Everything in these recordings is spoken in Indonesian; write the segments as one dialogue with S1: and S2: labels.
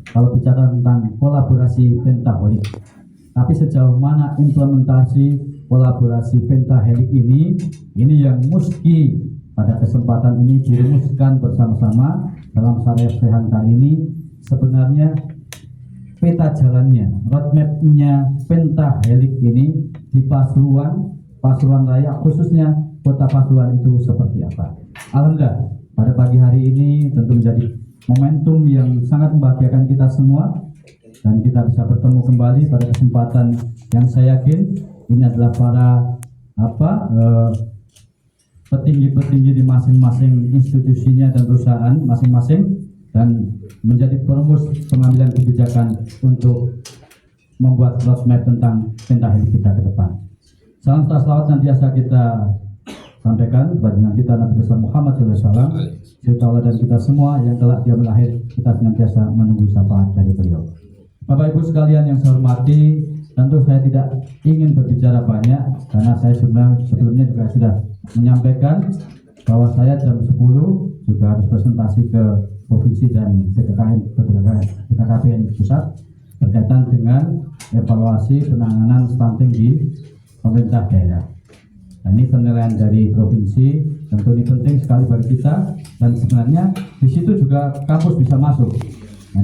S1: Kalau bicara tentang kolaborasi pentahelik, tapi sejauh mana implementasi kolaborasi pentahelik ini yang mesti pada kesempatan ini dirumuskan bersama-sama dalam Syariah Sehan kali ini. Sebenarnya peta jalannya, roadmap-nya pentahelik ini di Pasuruan Raya, khususnya Kota Pasuruan itu seperti apa. Alhamdulillah pada pagi hari ini tentu menjadi momentum yang sangat membahagiakan kita semua, dan kita bisa bertemu kembali pada kesempatan yang saya yakin ini adalah para petinggi-petinggi di masing-masing institusinya dan perusahaan masing-masing, dan menjadi perumus pengambilan kebijakan untuk membuat roadmap tentang pentahelik kita ke depan. Salam salawat nantiasa kita sampaikan kepada kita Nabi besar Muhammad SAW, dan kita semua yang telah dia melahir, kita senantiasa menunggu syafaat dari beliau. Bapak Ibu sekalian yang saya hormati, tentu saya tidak ingin berbicara banyak karena saya sebelumnya juga sudah menyampaikan bahwa saya jam 10 juga harus presentasi ke provinsi dan BKKBN pusat berkaitan dengan evaluasi penanganan stunting di pemerintah daerah. Nah, ini penilaian dari provinsi, tentu ini penting sekali bagi kita, dan sebenarnya di situ juga kampus bisa masuk. Nah,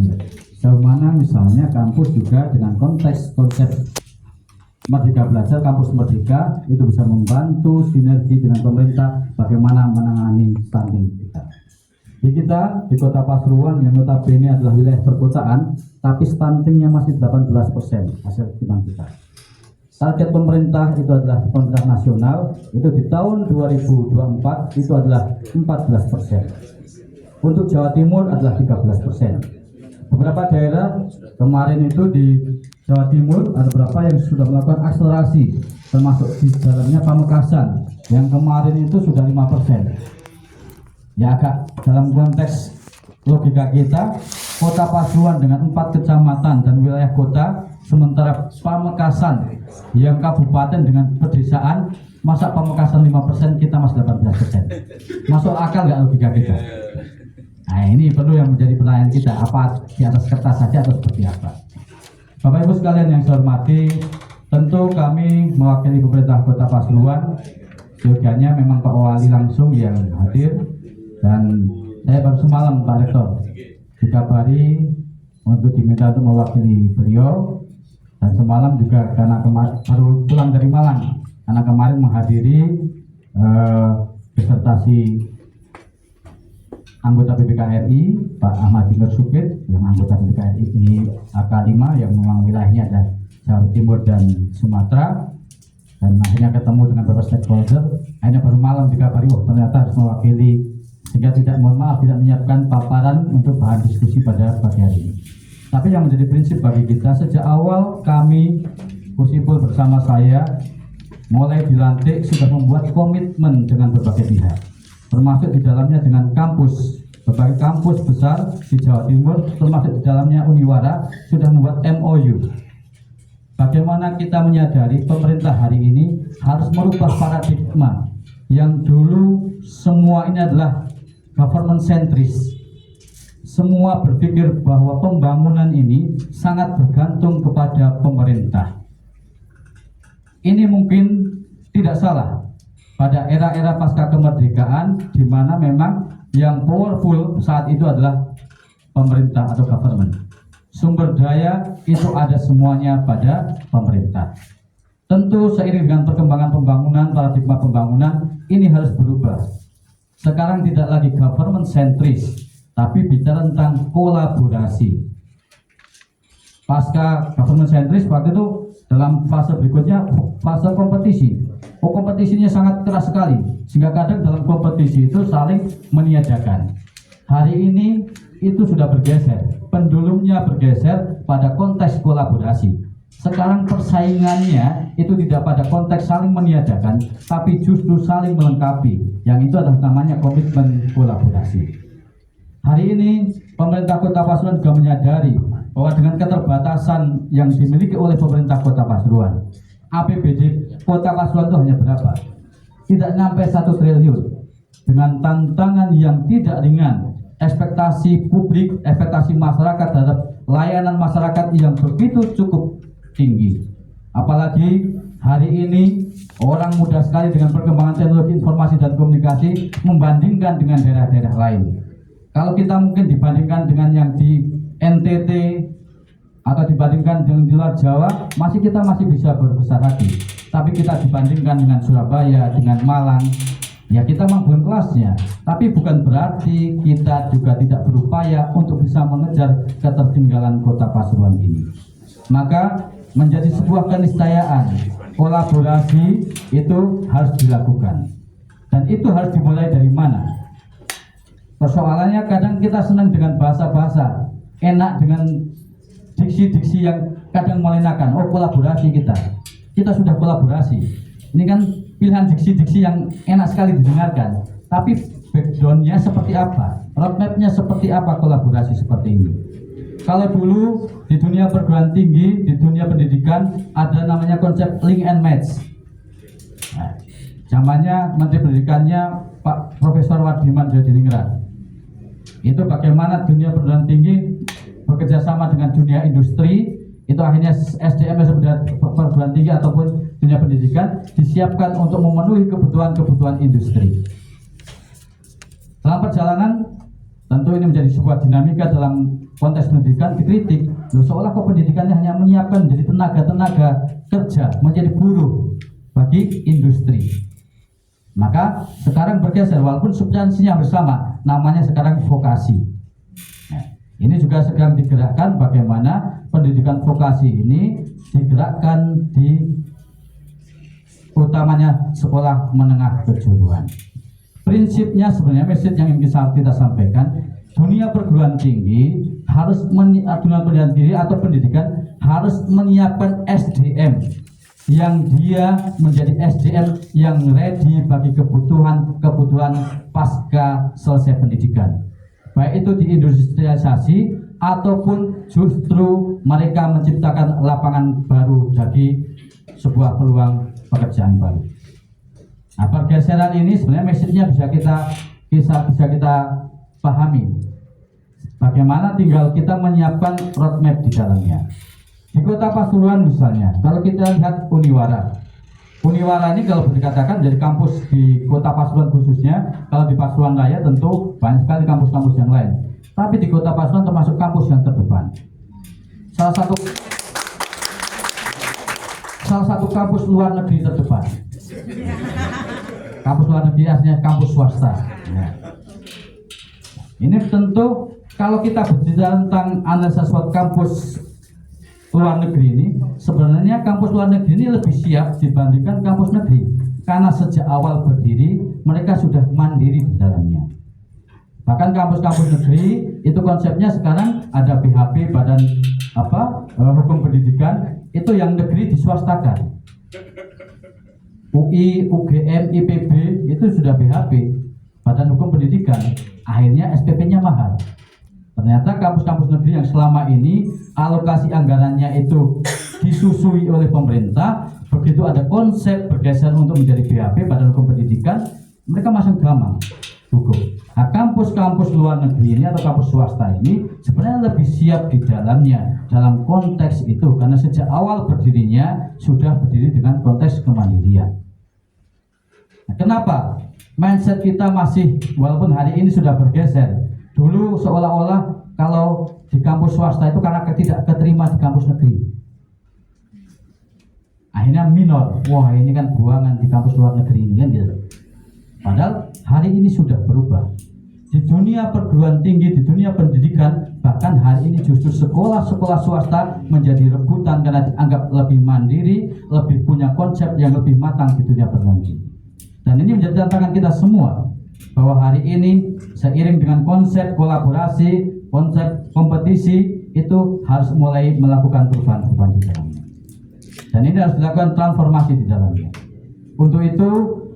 S1: sejauh mana misalnya kampus juga dengan konteks konsep Merdeka Belajar, kampus Merdeka itu bisa membantu sinergi dengan pemerintah bagaimana menangani stunting kita. Di Kota Pasuruan yang notabene adalah wilayah perkotaan, tapi stuntingnya masih 18% hasil hitungan kita. Target pemerintah itu adalah pemerintah nasional, itu di tahun 2024 itu adalah 14%. Untuk Jawa Timur adalah 13%. Beberapa daerah kemarin itu di Jawa Timur ada beberapa yang sudah melakukan akselerasi, termasuk di dalamnya Pamekasan yang kemarin itu sudah 5%. Ya, agak dalam konteks logika kita, Kota Pasuruan dengan 4 kecamatan dan wilayah kota, sementara Pamekasan yang kabupaten dengan pedesaan, masa Pamekasan 5%, kita masih 18%. Masuk akal nggak logika kita? Nah, ini perlu yang menjadi pertanyaan kita, apa di atas kertas saja atau seperti apa? Bapak Ibu sekalian yang saya hormati, tentu kami mewakili pemerintah Kota Pasuruan, yogianya memang Pak Wali langsung yang hadir, dan saya baru semalam Pak Rektor dikabari untuk diminta untuk mewakili beliau, dan semalam juga karena baru pulang dari Malang karena kemarin menghadiri disertasi anggota BPKRI Pak Ahmad Dimir Supit yang anggota BPKRI di AK5 yang memang wilayahnya ada Jawa Timur dan Sumatera, dan akhirnya ketemu dengan beberapa stakeholder. Akhirnya baru malam dikabari, ternyata harus mewakili, sehingga tidak menyiapkan paparan untuk bahan diskusi pada pagi hari ini. Tapi yang menjadi prinsip bagi kita sejak awal, kami Kusipul bersama saya mulai dilantik sudah membuat komitmen dengan berbagai pihak, termasuk di dalamnya dengan kampus, berbagai kampus besar di Jawa Timur, termasuk di dalamnya Uniwara sudah membuat MOU. Bagaimana kita menyadari pemerintah hari ini harus merubah paradigma yang dulu semua ini adalah government centris. Semua berpikir bahwa pembangunan ini sangat bergantung kepada pemerintah. Ini mungkin tidak salah pada era-era pasca kemerdekaan, di mana memang yang powerful saat itu adalah pemerintah atau government. Sumber daya itu ada semuanya pada pemerintah. Tentu seiring dengan perkembangan pembangunan, paradigma pembangunan ini harus berubah. Sekarang tidak lagi government centris, tapi bicara tentang kolaborasi. Pasca government centris waktu itu dalam fase berikutnya fase kompetisi. Kompetisinya sangat keras sekali, sehingga kadang dalam kompetisi itu saling meniadakan. Hari ini itu sudah bergeser, pendulumnya bergeser pada konteks kolaborasi. Sekarang persaingannya itu tidak pada konteks saling meniadakan, tapi justru saling melengkapi. Yang itu adalah namanya komitmen kolaborasi. Hari ini pemerintah Kota Pasuruan juga menyadari bahwa dengan keterbatasan yang dimiliki oleh pemerintah Kota Pasuruan, APBD Kota Pasuruan itu hanya berapa? Tidak sampai 1 triliun. Dengan tantangan yang tidak ringan ekspektasi publik, ekspektasi masyarakat terhadap layanan masyarakat yang begitu cukup tinggi. Apalagi hari ini orang mudah sekali dengan perkembangan teknologi informasi dan komunikasi membandingkan dengan daerah-daerah lain. Kalau kita mungkin dibandingkan dengan yang di NTT atau dibandingkan dengan di luar Jawa, kita masih bisa berbesar hati. Tapi kita dibandingkan dengan Surabaya, dengan Malang, ya kita memang belum kelasnya. Tapi bukan berarti kita juga tidak berupaya untuk bisa mengejar ketertinggalan Kota Pasuruan ini. Maka menjadi sebuah keniscayaan, kolaborasi itu harus dilakukan. Dan itu harus dimulai dari mana? Persoalannya kadang kita senang dengan bahasa-bahasa, enak dengan diksi-diksi yang kadang melenakan. Oh, kolaborasi kita sudah kolaborasi. Ini kan pilihan diksi-diksi yang enak sekali didengarkan, tapi backgroundnya seperti apa, roadmapnya seperti apa kolaborasi seperti ini. Kalau dulu di dunia perguruan tinggi, di dunia pendidikan ada namanya konsep link and match. Nah, zamannya Menteri Pendidikannya Pak Profesor Wardiman Jodiningrat. Itu bagaimana dunia perguruan tinggi bekerja sama dengan dunia industri, itu akhirnya SDM perguruan tinggi ataupun dunia pendidikan disiapkan untuk memenuhi kebutuhan industri. Dalam perjalanan tentu ini menjadi sebuah dinamika dalam konteks pendidikan dikritik, seolah kok pendidikannya hanya menyiapkan menjadi tenaga kerja, menjadi buruh bagi industri. Maka sekarang bergeser, walaupun substansinya bersama, namanya sekarang vokasi. Nah, ini juga sedang digerakkan bagaimana pendidikan vokasi ini digerakkan di utamanya sekolah menengah kejuruan. Prinsipnya sebenarnya message yang ingin kita sampaikan, dunia perguruan tinggi harus dunia perguruan tinggi atau pendidikan harus menyiapkan SDM yang dia menjadi SDM yang ready bagi kebutuhan pasca selesai pendidikan, baik itu diindustrialisasi ataupun justru mereka menciptakan lapangan baru bagi sebuah peluang pekerjaan baru. Nah, pergeseran ini sebenarnya message-nya bisa kita pahami. Bagaimana tinggal kita menyiapkan roadmap di dalamnya. Di Kota Pasuruan misalnya, kalau kita lihat Uniwara ini kalau dikatakan dari kampus di Kota Pasuruan khususnya, kalau di Pasuruan Raya tentu banyak sekali kampus-kampus yang lain. Tapi di Kota Pasuruan termasuk kampus yang terdepan. Salah satu kampus luar negeri terdepan. Kampus luar negeri artinya kampus swasta. Nah, ini tentu kalau kita berbicara tentang analisa suatu kampus luar negeri ini, sebenarnya kampus luar negeri ini lebih siap dibandingkan kampus negeri, karena sejak awal berdiri mereka sudah mandiri di dalamnya. Bahkan kampus-kampus negeri itu konsepnya sekarang ada BHP, Badan Hukum Pendidikan, itu yang negeri diswastakan. UI, UGM, IPB itu sudah BHP, Badan Hukum Pendidikan, akhirnya SPP-nya mahal. Ternyata kampus-kampus negeri yang selama ini alokasi anggarannya itu disusui oleh pemerintah, begitu ada konsep bergeser untuk menjadi BHP, Badan Hukum Pendidikan, mereka masuk gampang hukum. Nah, kampus-kampus luar negeri ini atau kampus swasta ini sebenarnya lebih siap di dalamnya dalam konteks itu, karena sejak awal berdirinya sudah berdiri dengan konteks kemandirian. Nah, kenapa mindset kita masih, walaupun hari ini sudah bergeser, dulu seolah-olah kalau di kampus swasta itu karena tidak keterima di kampus negeri, akhirnya minor, wah ini kan buangan di kampus luar negeri ini kan gitu. Padahal hari ini sudah berubah. Di dunia perguruan tinggi, di dunia pendidikan, bahkan hari ini justru sekolah-sekolah swasta menjadi rebutan karena dianggap lebih mandiri, lebih punya konsep yang lebih matang di dunia perguruan tinggi. Dan ini menjadi tantangan kita semua, bahwa hari ini seiring dengan konsep kolaborasi, konsep kompetisi, itu harus mulai melakukan perubahan-perubahan di dalamnya. Dan ini harus dilakukan transformasi di dalamnya. Untuk itu,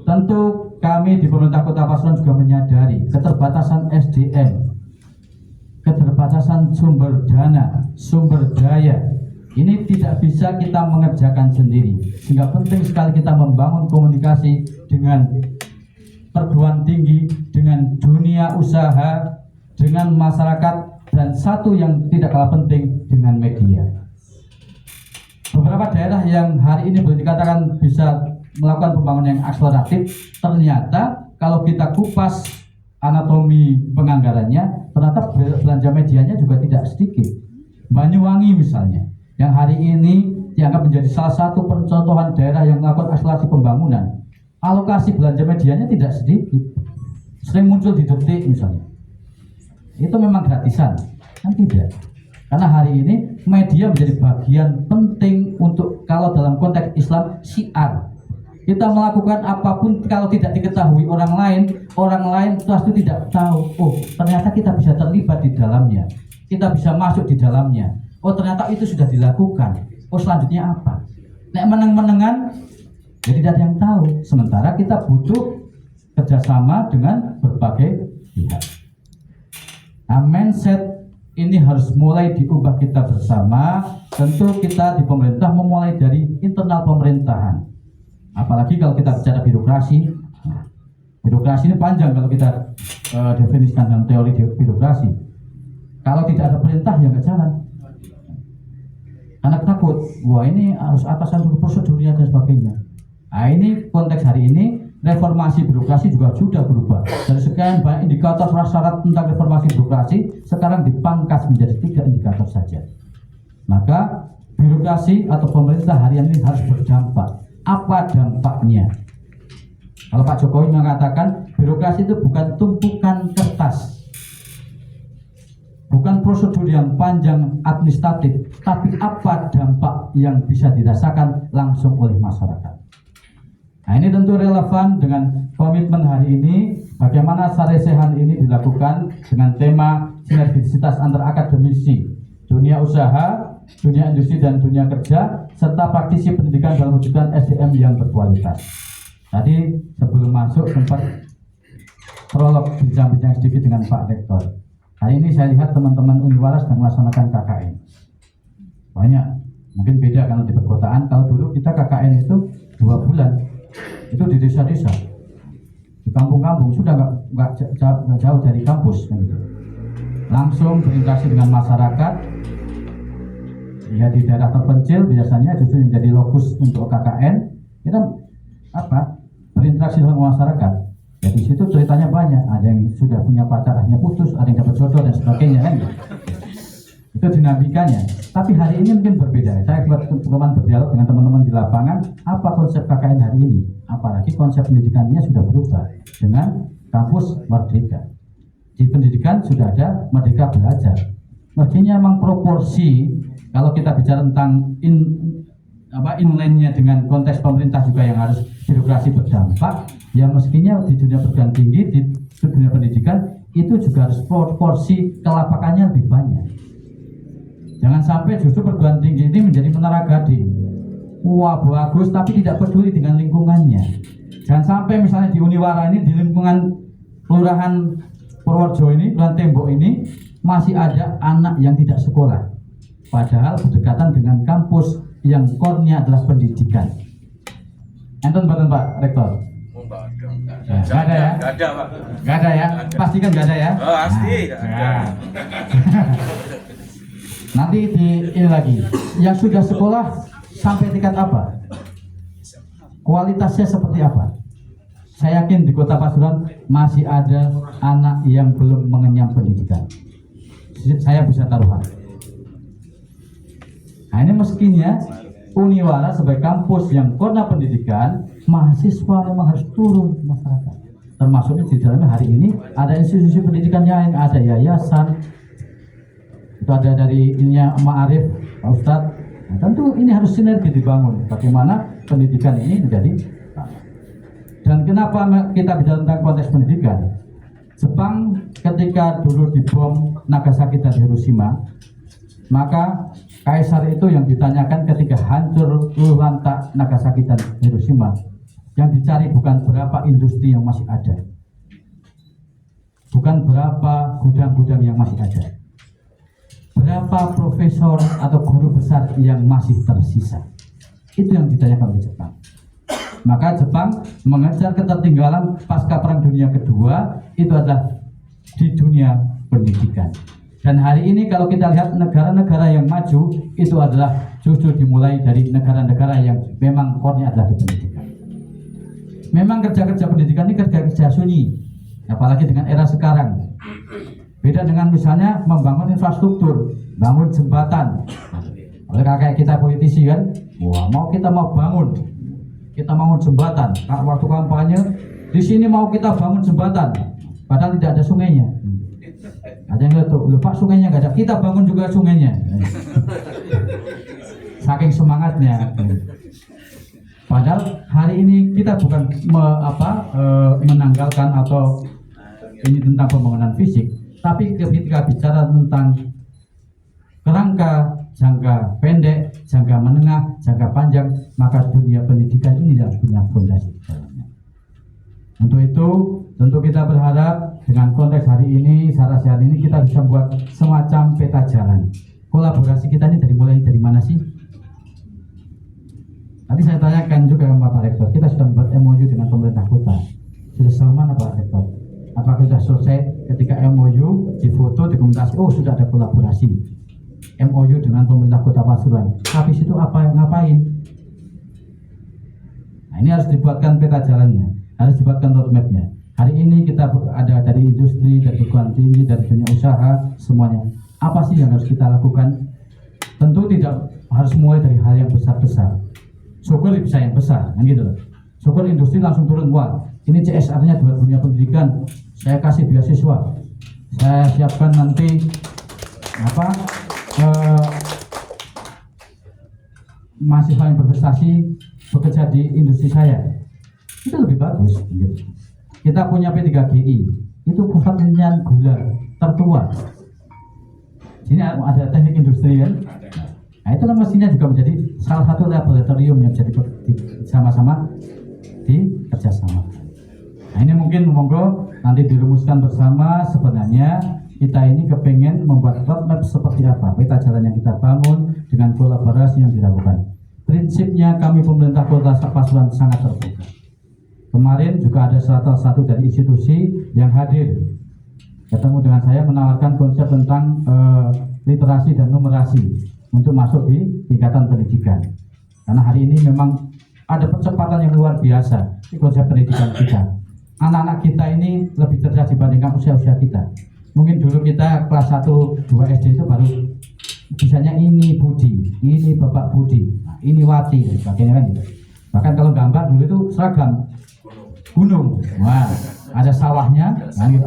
S1: tentu kami di pemerintah Kota Pasuruan juga menyadari keterbatasan SDM, keterbatasan sumber dana, sumber daya. Ini tidak bisa kita mengerjakan sendiri. Sehingga penting sekali kita membangun komunikasi dengan perguruan tinggi, dengan dunia usaha, dengan masyarakat, dan satu yang tidak kalah penting dengan media. Beberapa daerah yang hari ini boleh dikatakan bisa melakukan pembangunan yang akseleratif, ternyata kalau kita kupas anatomi penganggarannya, ternyata belanja medianya juga tidak sedikit. Banyuwangi misalnya, yang hari ini dianggap menjadi salah satu pencontohan daerah yang melakukan akselerasi pembangunan, alokasi belanja medianya tidak sedikit, sering muncul di Detik misalnya. Itu memang gratisan? Kan tidak. Karena hari ini media menjadi bagian penting untuk, kalau dalam konteks Islam, syiar. Kita melakukan apapun kalau tidak diketahui orang lain pasti tidak tahu. Oh, ternyata kita bisa terlibat di dalamnya. Kita bisa masuk di dalamnya. Oh, ternyata itu sudah dilakukan. Oh, selanjutnya apa? Nek meneng-menengan, jadi tidak ada yang tahu. Sementara kita butuh kerjasama dengan berbagai pihak. Nah, mindset ini harus mulai diubah kita bersama. Tentu kita di pemerintah memulai dari internal pemerintahan. Apalagi kalau kita bicara birokrasi. Birokrasi ini panjang kalau kita definisikan dalam teori birokrasi. Kalau tidak ada perintah ya nggak jalan. Karena takut, wah ini harus atasan dulu prosedurnya dan sebagainya. Nah, ini konteks hari ini, reformasi birokrasi juga sudah berubah. Dari sekian banyak indikator syarat tentang reformasi birokrasi, sekarang dipangkas menjadi 3 indikator saja. Maka birokrasi atau pemerintah hari ini harus berdampak. Apa dampaknya? Kalau Pak Jokowi mengatakan birokrasi itu bukan tumpukan kertas, bukan prosedur yang panjang administratif, tapi apa dampak yang bisa dirasakan langsung oleh masyarakat. Nah, ini tentu relevan dengan komitmen hari ini, bagaimana saresehan ini dilakukan dengan tema sinergisitas antar akademisi, dunia usaha, dunia industri dan dunia kerja, serta praktisi pendidikan dalam mewujudkan SDM yang berkualitas. Tadi sebelum masuk sempat prolog bincang-bincang sedikit dengan Pak Rektor. Hari ini saya lihat teman-teman Uniwara sedang melaksanakan KKN. Banyak, mungkin beda karena di perkotaan. Kalau dulu kita KKN itu 2 bulan, itu di desa-desa, di kampung-kampung, sudah nggak jauh dari kampus, kan gitu. Langsung berinteraksi dengan masyarakat. Ya, di daerah terpencil biasanya justru menjadi lokus untuk KKN. Kita berinteraksi dengan masyarakat. Ya, di situ ceritanya banyak. Ada yang sudah punya pacar, akhirnya putus, ada yang dapat jodoh dan sebagainya, kan? Itu dinamikanya. Tapi hari ini mungkin berbeda. Saya kebetulan berdialog dengan teman-teman di lapangan. Apa konsep KKN hari ini? Apalagi konsep pendidikannya sudah berubah dengan kampus merdeka. Di pendidikan sudah ada Merdeka Belajar. Mestinya memang proporsi. Kalau kita bicara tentang inline-nya dengan konteks pemerintah juga yang harus birokrasi berdampak, ya mestinya di dunia perguruan tinggi, di dunia pendidikan itu juga harus proporsi kelapakannya lebih banyak. Jangan sampai justru perguruan tinggi ini menjadi menara gading. Wah, bagus tapi tidak peduli dengan lingkungannya. Jangan sampai misalnya di Uniwara ini, di lingkungan Kelurahan Purworejo ini, Kelurahan Tembok ini, masih ada anak yang tidak sekolah. Padahal berdekatan dengan kampus yang core-nya adalah pendidikan. Enten badan Pak Rektor? Nggak ada ya? Nggak ada Pak. Nggak ada ya? Pastikan nggak ada ya?
S2: Oh, pasti nggak ada.
S1: Nanti ini lagi, yang sudah sekolah sampai tingkat apa? Kualitasnya seperti apa? Saya yakin di Kota Pasuruan masih ada anak yang belum mengenyam pendidikan. Saya bisa taruhan. Nah, ini meskinya Uniwara sebagai kampus yang kota pendidikan, mahasiswa memang harus turun ke masyarakat. Termasuk di dalamnya hari ini ada institusi pendidikan yang ada yayasan, itu ada dari ininya Ma'arif, Pak Ustadz. Nah, tentu ini harus sinergi dibangun. Bagaimana pendidikan ini menjadi. Dan kenapa kita bicara tentang konteks pendidikan? Jepang ketika dulu dibom Nagasaki dan Hiroshima, maka Kaisar itu yang ditanyakan ketika hancur lantak Nagasaki dan Hiroshima, yang dicari bukan berapa industri yang masih ada, bukan berapa gudang-gudang yang masih ada, berapa profesor atau guru besar yang masih tersisa. Itu yang ditanyakan oleh Jepang. Maka Jepang mengejar ketertinggalan pasca Perang Dunia Kedua itu adalah di dunia pendidikan. Dan hari ini kalau kita lihat negara-negara yang maju itu adalah justru dimulai dari negara-negara yang memang core-nya adalah di pendidikan. Memang kerja-kerja pendidikan ini kerja-kerja sunyi, apalagi dengan era sekarang. Beda dengan misalnya membangun infrastruktur, bangun jembatan. Oleh kayak kita politisi kan, wah kita mau bangun jembatan. Waktu kampanye di sini mau kita bangun jembatan, padahal tidak ada sungainya. Ada yang lupa sungainya nggak ada, kita bangun juga sungainya. Saking semangatnya. Padahal hari ini kita bukan menanggalkan atau ini tentang pembangunan fisik, tapi ketika bicara tentang kerangka jangka pendek, jangka menengah, jangka panjang, maka dunia pendidikan ini harus punya fondasi. Untuk itu, tentu kita berharap dengan konteks hari ini, Sarasi hari ini kita bisa buat semacam peta jalan. Kolaborasi kita ini mulai dari mana sih? Tadi saya tanyakan juga ke Bapak Rektor, kita sudah membuat MOU dengan pemerintah kota. Sudah sejauh mana Pak Rektor? Apakah sudah selesai ketika MOU difoto, dokumentasi, oh sudah ada kolaborasi MOU dengan pemerintah kota Pasuruan. Habis itu ngapain? Nah, ini harus dibuatkan peta jalannya, harus dibuatkan roadmapnya. Hari ini kita ada dari industri, dari perguruan tinggi, dari dunia usaha, semuanya. Apa sih yang harus kita lakukan? Tentu tidak harus mulai dari hal yang besar-besar. Syukur bisa yang besar, kan gitu loh. Syukur industri langsung turun, wah ini CSR-nya buat dunia pendidikan, saya kasih beasiswa, saya siapkan nanti mahasiswa yang berprestasi bekerja di industri saya, itu lebih bagus. Gitu. Kita punya P3GI, itu pusat penelitian gula tertua. Sini ada teknik industri kan. Nah itu kan mestinya juga menjadi salah satu laboratorium yang jadi sama-sama di kerjasama. Nah ini mungkin monggo nanti dirumuskan bersama. Sebenarnya kita ini kepengen membuat roadmap seperti apa, peta jalan yang kita bangun dengan kolaborasi yang dilakukan. Prinsipnya kami pemerintah Kota Pasuruan sangat terbuka. Kemarin juga ada salah satu dari institusi yang hadir ketemu dengan saya menawarkan konsep tentang literasi dan numerasi untuk masuk di tingkatan pendidikan. Karena hari ini memang ada percepatan yang luar biasa di konsep pendidikan kita. Anak-anak kita ini lebih cerdas dibandingkan usia-usia kita. Mungkin dulu kita kelas 1, 2 SD itu baru bisanya ini Budi, ini Bapak Budi, nah, ini Wati, dan sebagainya kan gitu. Bahkan kalau gambar dulu itu seragam gunung, wah ada sawahnya,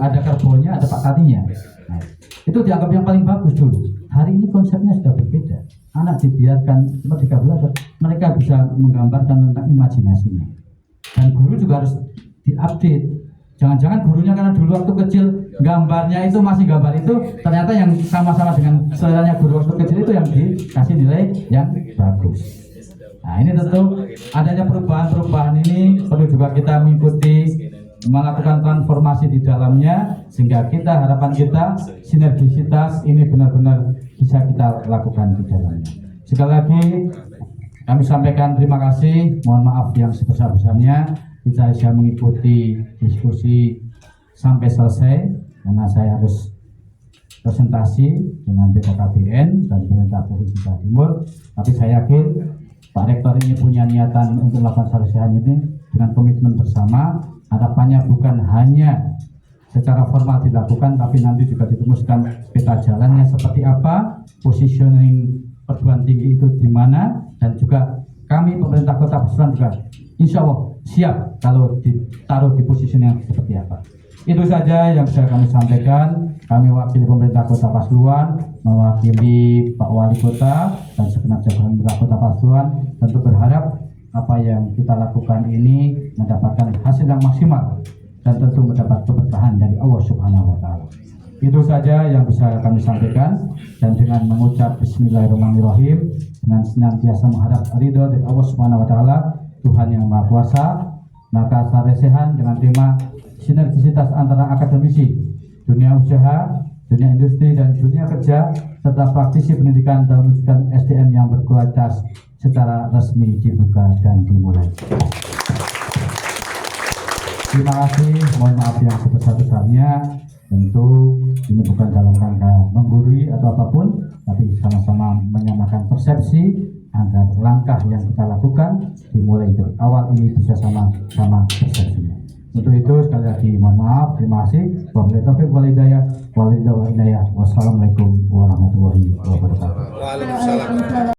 S1: ada kerbaunya, ada Pak Tatinya. Nah, itu dianggap yang paling bagus dulu. Hari ini konsepnya sudah berbeda. Anak dibiarkan seperti belajar, mereka bisa menggambarkan tentang imajinasinya. Dan guru juga harus diupdate. Jangan-jangan gurunya karena dulu waktu kecil gambarnya itu masih gambar itu, ternyata yang sama-sama dengan seleranya guru waktu kecil itu yang dikasih nilai yang bagus. Nah ini tentu adanya perubahan-perubahan ini perlu juga kita mengikuti, melakukan transformasi di dalamnya, sehingga kita harapan kita sinergisitas ini benar-benar bisa kita lakukan di dalamnya. Sekali lagi kami sampaikan terima kasih, mohon maaf yang sebesar-besarnya kita bisa mengikuti diskusi sampai selesai karena saya harus presentasi dengan BKKBN dan pemerintah Provinsi Jawa Timur. Tapi saya yakin Pak Rektor ini punya niatan untuk melakukan sarjana ini dengan komitmen bersama. Harapannya bukan hanya secara formal dilakukan, tapi nanti juga dirumuskan peta jalannya seperti apa, positioning perguruan tinggi itu di mana, dan juga kami pemerintah Kota Pasuruan juga insya Allah siap kalau ditaruh di posisi yang seperti apa. Itu saja yang bisa kami sampaikan. Kami wakili pemerintah Kota Pasuruan, mewakili Pak Wali Kota dan segenap jajaran pemerintah Kota Pasuruan, tentu berharap apa yang kita lakukan ini mendapatkan hasil yang maksimal dan tentu mendapat keberkahan dari Allah Subhanahu wa Ta'ala. Itu saja yang bisa kami sampaikan, dan dengan mengucap Bismillahirrahmanirrahim, dengan senantiasa mengharap ridho dari Allah Subhanahu wa Ta'ala, Tuhan yang Maha Kuasa, maka saresehan dengan tema sinergisitas antara akademisi, dunia usaha, dunia industri, dan dunia kerja, serta praktisi pendidikan dan mewujudkan SDM yang berkualitas secara resmi dibuka dan dimulai. Terima kasih, mohon maaf yang sebesar-besarnya. Tentu ini bukan dalam rangka menggurui atau apapun, tapi sama-sama menyamakan persepsi agar langkah yang kita lakukan dimulai dari awal ini bisa sama-sama persepsinya. Untuk itu sekali lagi mohon maaf, terima kasih. Wabillahi taufiq wal hidayah. Wassalamualaikum warahmatullahi wabarakatuh.
S2: Waalaikumsalam.